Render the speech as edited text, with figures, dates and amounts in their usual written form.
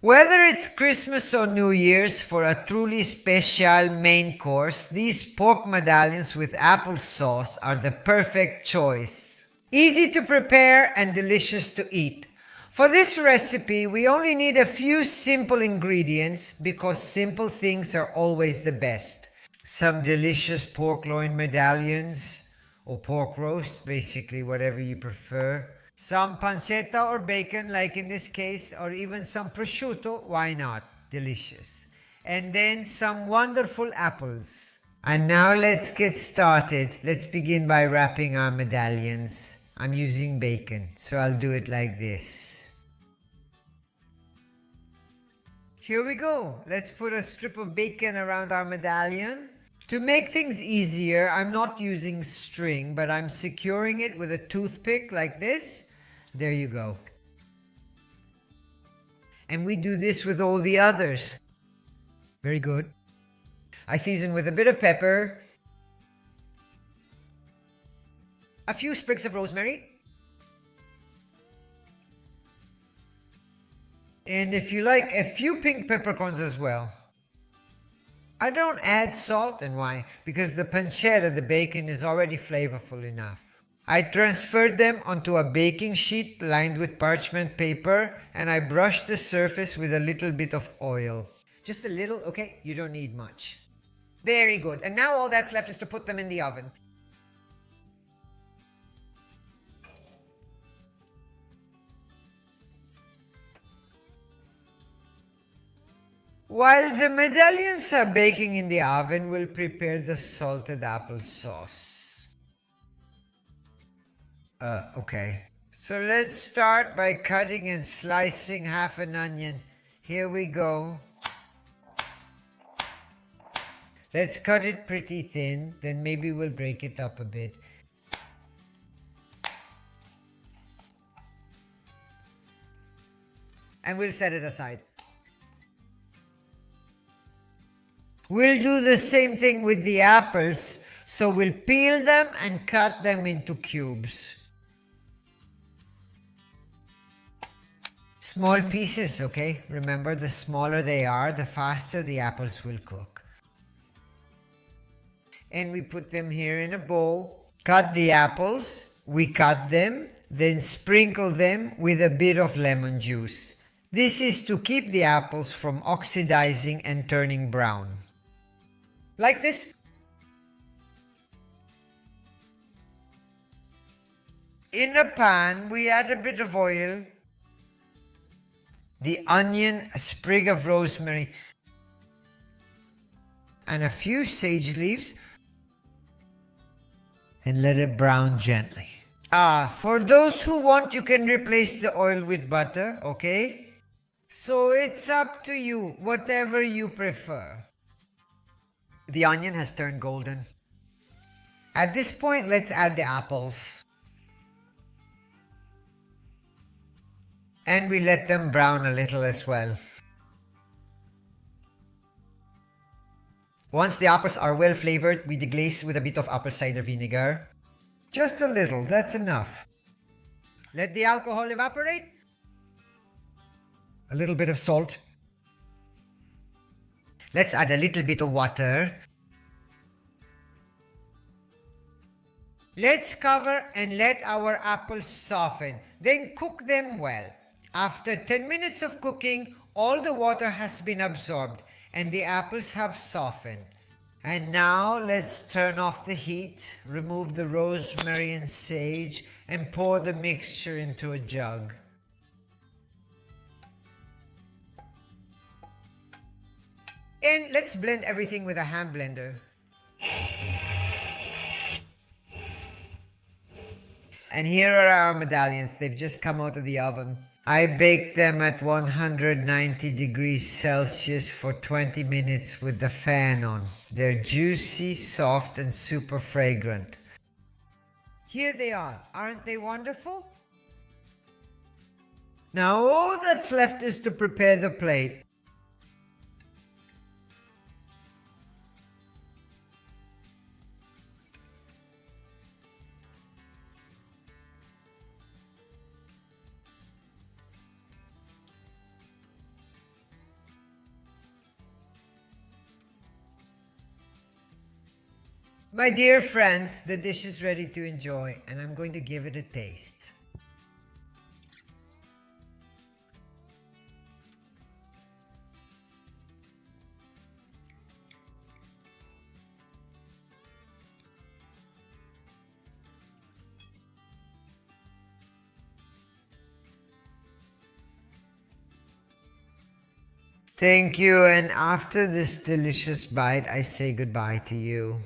Whether it's Christmas or New Year's for a truly special main course, these pork medallions with applesauce are the perfect choice. Easy to prepare and delicious to eat. For this recipe, we only need a few simple ingredients because simple things are always the best. Some delicious pork loin medallions, or pork roast, basically whatever you prefer. Some pancetta or bacon, like in this case, or even some prosciutto, why not? Delicious. And then some wonderful apples. And now let's get started. Let's begin by wrapping our medallions. I'm using bacon, so I'll do it like this. Here we go. Let's put a strip of bacon around our medallion. To make things easier, I'm not using string, but I'm securing it with a toothpick like this. There you go. And we do this with all the others. Very good. I season with a bit of pepper, a few sprigs of rosemary, and if you like, a few pink peppercorns as well. I don't add salt, and why? Because the pancetta, the bacon, is already flavorful enough. I transferred them onto a baking sheet lined with parchment paper, and I brushed the surface with a little bit of oil. Just a little, okay? You don't need much. Very good. And now all that's left is to put them in the oven. While the medallions are baking in the oven, we'll prepare the salted apple sauce. Okay. So let's start by cutting and slicing half an onion. Here we go. Let's cut it pretty thin, then maybe we'll break it up a bit. And we'll set it aside. We'll do the same thing with the apples, so we'll peel them and cut them into cubes. Small pieces, okay? Remember, the smaller they are, the faster the apples will cook. And we put them here in a bowl. Cut the apples, we cut them, then sprinkle them with a bit of lemon juice. This is to keep the apples from oxidizing and turning brown. Like this. In a pan, we add a bit of oil, the onion, a sprig of rosemary, and a few sage leaves, and let it brown gently. For those who want, you can replace the oil with butter, okay? So it's up to you, whatever you prefer. The onion has turned golden. At this point, let's add the apples. And we let them brown a little as well. Once the apples are well flavored, we deglaze with a bit of apple cider vinegar. Just a little, that's enough. Let the alcohol evaporate. A little bit of salt. Let's add a little bit of water. Let's cover and let our apples soften. Then cook them well. After 10 minutes of cooking, all the water has been absorbed and the apples have softened. And now let's turn off the heat, remove the rosemary and sage, and pour the mixture into a jug. And let's blend everything with a hand blender. And here are our medallions. They've just come out of the oven. I baked them at 190 degrees Celsius for 20 minutes with the fan on. They're juicy, soft, and super fragrant. Here they are. Aren't they wonderful? Now all that's left is to prepare the plate. My dear friends, the dish is ready to enjoy, and I'm going to give it a taste. Thank you, and after this delicious bite, I say goodbye to you.